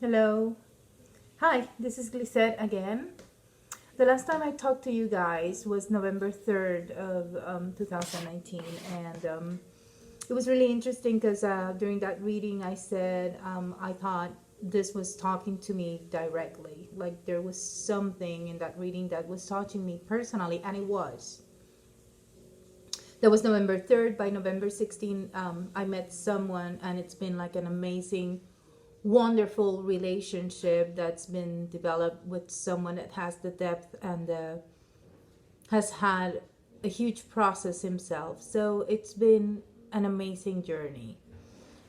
Hello. Hi, this is Glisette again. The last time I talked to you guys was November 3rd of 2019. And it was really interesting because during that reading, I said I thought this was talking to me directly. Like there was something in that reading that was touching me personally, and it was. That was November 3rd. By November 16th, I met someone, and it's been like an amazing wonderful relationship that's been developed with someone that has the depth and has had a huge process himself. So it's been an amazing journey.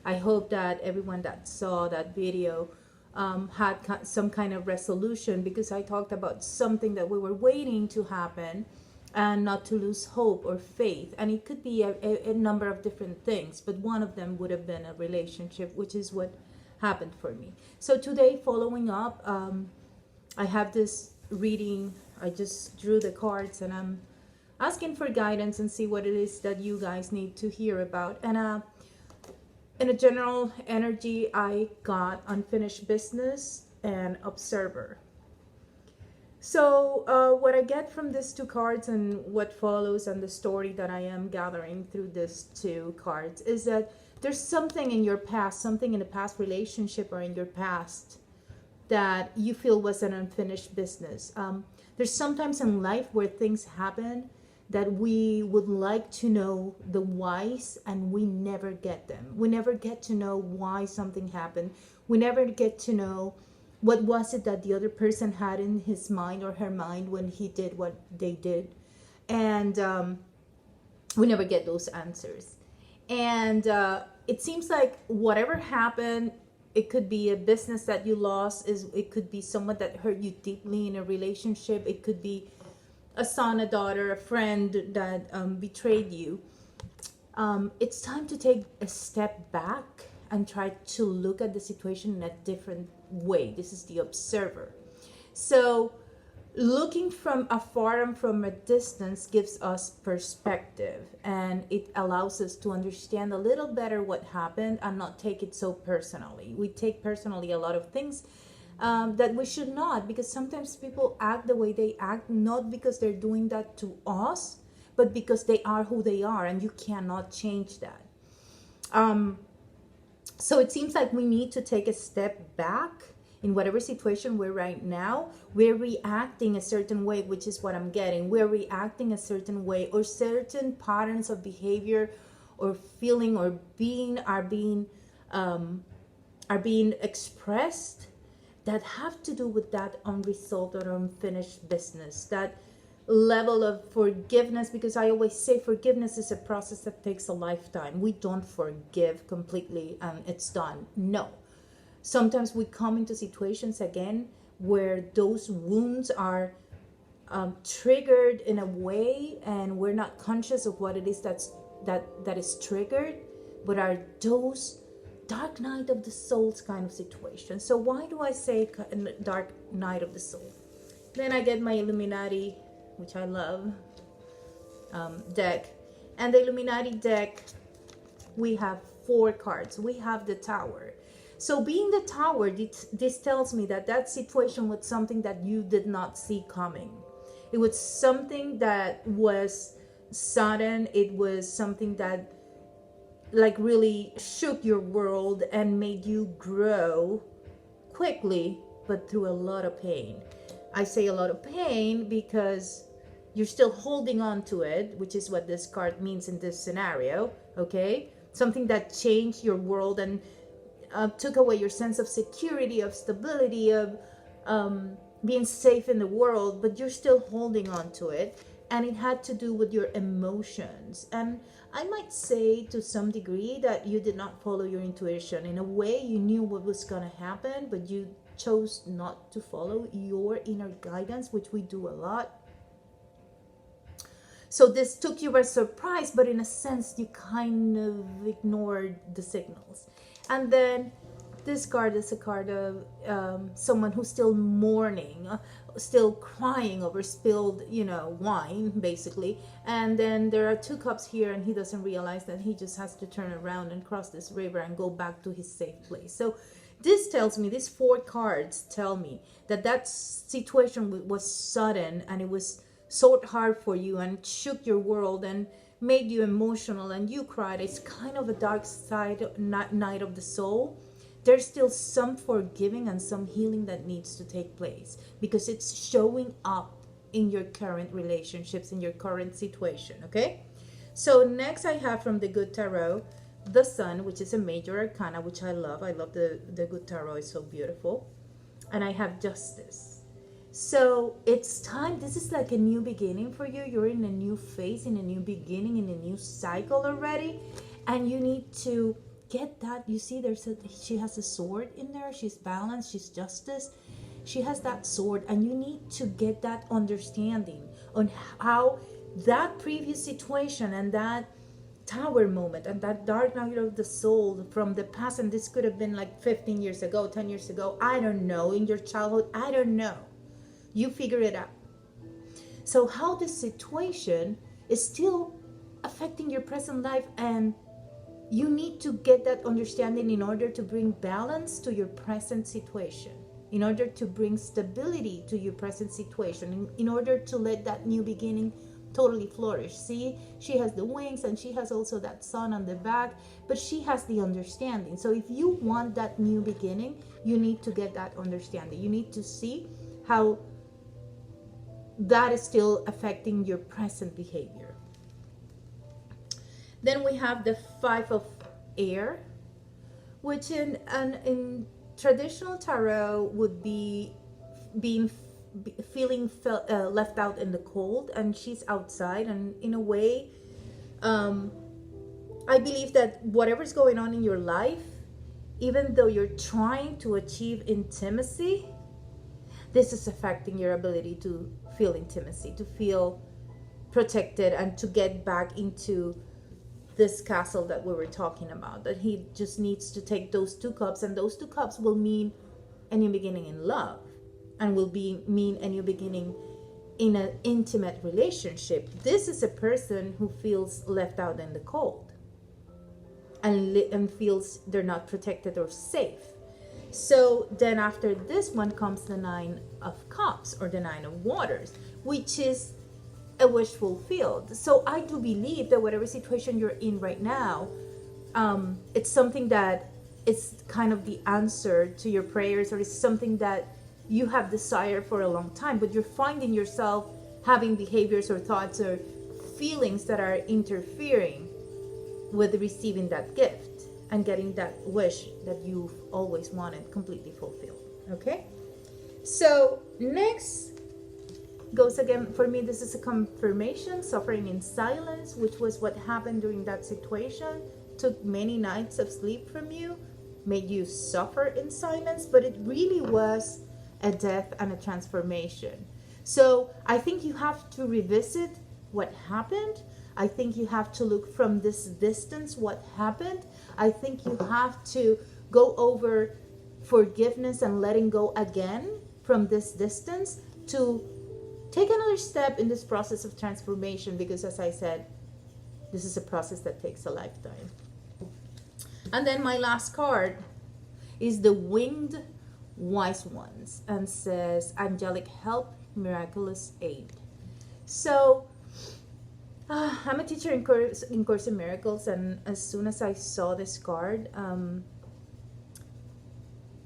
I hope that everyone that saw that video had some kind of resolution, because I talked about something that we were waiting to happen, and not to lose hope or faith. And it could be a number of different things, but one of them would have been a relationship, which is what happened for me. So today, following up, I have this reading. I just drew the cards, and I'm asking for guidance and see what it is that you guys need to hear about. And in a general energy, I got unfinished business and observer. So what I get from these two cards and what follows and the story that I am gathering through these two cards is that there's something in your past, something in the past relationship or in your past that you feel was an unfinished business. There's sometimes in life where things happen that we would like to know the whys, and we never get them. We never get to know why something happened. We never get to know what was it that the other person had in his mind or her mind when he did what they did. And we never get those answers. And it seems like whatever happened, it could be a business that you lost, is it could be someone that hurt you deeply in a relationship, it could be a son, a daughter, a friend that betrayed you. It's time to take a step back and try to look at the situation in a different way. This is the observer. So looking from afar and from a distance gives us perspective, and it allows us to understand a little better what happened and not take it so personally. We take personally a lot of things that we should not, because sometimes people act the way they act not because they're doing that to us, but because they are who they are, and you cannot change that. So it seems like we need to take a step back in whatever situation we're right now. We're reacting a certain way, which is what I'm getting. We're reacting a certain way, or certain patterns of behavior or feeling or being are being expressed that have to do with that unresolved or unfinished business, that level of forgiveness. Because I always say forgiveness is a process that takes a lifetime. We don't forgive completely and it's done. No. Sometimes we come into situations again where those wounds are triggered in a way, and we're not conscious of what it is that is triggered, but are those dark night of the souls kind of situation. So why do I say dark night of the soul? Then I get my Illuminati, which I love, deck. And the Illuminati deck, we have 4 cards. We have the Tower. So being the Tower, this tells me that that situation was something that you did not see coming. It was something that was sudden. It was something that like really shook your world and made you grow quickly, but through a lot of pain. I say a lot of pain because you're still holding on to it, which is what this card means in this scenario, okay? Something that changed your world and took away your sense of security, of stability, of being safe in the world, but you're still holding on to it. And it had to do with your emotions. And I might say to some degree that you did not follow your intuition. In a way, you knew what was going to happen, but you chose not to follow your inner guidance, which we do a lot. So this took you by surprise, but in a sense, you kind of ignored the signals. And then This card is a card of someone who's still mourning, still crying over spilled, wine, basically. And then there are two cups here, and he doesn't realize that he just has to turn around and cross this river and go back to his safe place. So this tells me, these four cards tell me that situation was sudden, and it was so hard for you and shook your world and made you emotional, and you cried. It's kind of a dark side, night of the soul. There's still some forgiving and some healing that needs to take place, because it's showing up in your current relationships, in your current situation, okay? So next I have from the Good Tarot, the Sun, which is a major arcana, which I love. I love the Good Tarot. It's so beautiful. And I have Justice. So it's time. This is like a new beginning for you. You're in a new phase, in a new beginning, in a new cycle already. And you need to get that. You see, she has a sword in there. She's balanced. She's Justice. She has that sword, and you need to get that understanding on how that previous situation and that Tower moment and that dark night of the soul from the past, and this could have been like 15 years ago, 10 years ago, I don't know, in your childhood, I don't know. You figure it out. So how this situation is still affecting your present life, and you need to get that understanding in order to bring balance to your present situation, in order to bring stability to your present situation, in order to let that new beginning totally flourish. See, she has the wings, and she has also that sun on the back, but she has the understanding. So if you want that new beginning, you need to get that understanding. You need to see how that is still affecting your present behavior. Then we have the Five of Air, which in traditional tarot would be feeling left out in the cold, and she's outside. And in a way, I believe that whatever's going on in your life, even though you're trying to achieve intimacy, this is affecting your ability to feel intimacy, to feel protected, and to get back into this castle that we were talking about. That he just needs to take those two cups, and those two cups will mean a new beginning in love, and will mean a new beginning in an intimate relationship. This is a person who feels left out in the cold, and feels they're not protected or safe. So then after this one comes the Nine of Cups, or the Nine of Waters, which is a wish fulfilled. So I do believe that whatever situation you're in right now, it's something that is kind of the answer to your prayers, or it's something that you have desired for a long time, but you're finding yourself having behaviors or thoughts or feelings that are interfering with receiving that gift and getting that wish that you've always wanted completely fulfilled. Okay? So next goes again, for me, this is a confirmation, suffering in silence, which was what happened during that situation. Took many nights of sleep from you, made you suffer in silence, but it really was a death and a transformation. So I think you have to revisit what happened. I think you have to look from this distance what happened. I think you have to go over forgiveness and letting go again from this distance to take another step in this process of transformation, because as I said, this is a process that takes a lifetime. And then my last card is the Winged Wise Ones, and says angelic help, miraculous aid. So I'm a teacher in Course in Miracles, and as soon as I saw this card,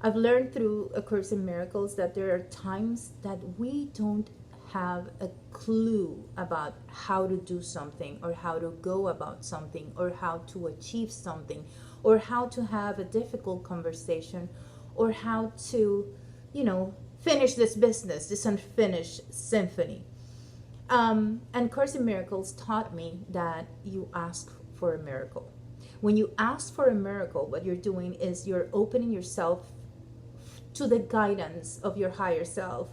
I've learned through A Course in Miracles that there are times that we don't have a clue about how to do something, or how to go about something, or how to achieve something, or how to have a difficult conversation, or how to, finish this business, this unfinished symphony. And Course in Miracles taught me that you ask for a miracle. When you ask for a miracle, what you're doing is you're opening yourself to the guidance of your higher self,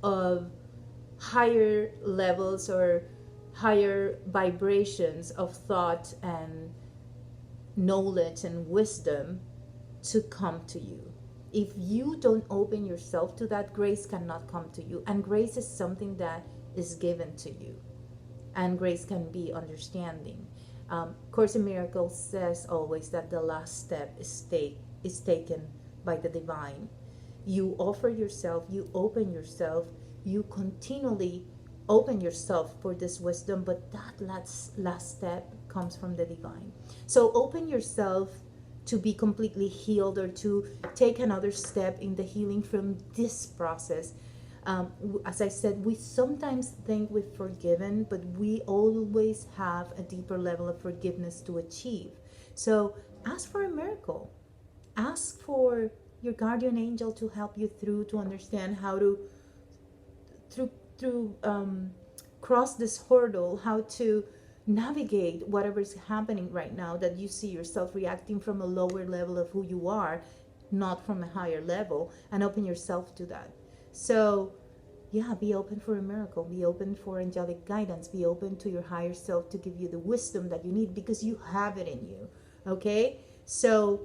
of higher levels or higher vibrations of thought and knowledge and wisdom, to come to you. If you don't open yourself to that, grace cannot come to you. And grace is something that is given to you. And grace can be understanding. Course in Miracles says always that the last step is taken by the divine. You offer yourself, you open yourself, you continually open yourself for this wisdom, but that last step comes from the divine. So open yourself to be completely healed, or to take another step in the healing from this process. As I said, we sometimes think we've forgiven, but we always have a deeper level of forgiveness to achieve. So ask for a miracle. Ask for your guardian angel to help you through, to understand how to cross this hurdle, how to navigate whatever is happening right now, that you see yourself reacting from a lower level of who you are, not from a higher level, and open yourself to that. So yeah, be open for a miracle, be open for angelic guidance, be open to your higher self to give you the wisdom that you need, because you have it in you. Okay, so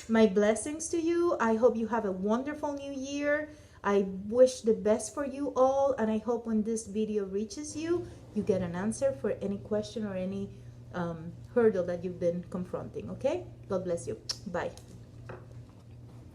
my blessings to you. I hope you have a wonderful new year. I wish the best for you all, and I hope when this video reaches you, you get an answer for any question or any hurdle that you've been confronting. Okay, God bless you. Bye.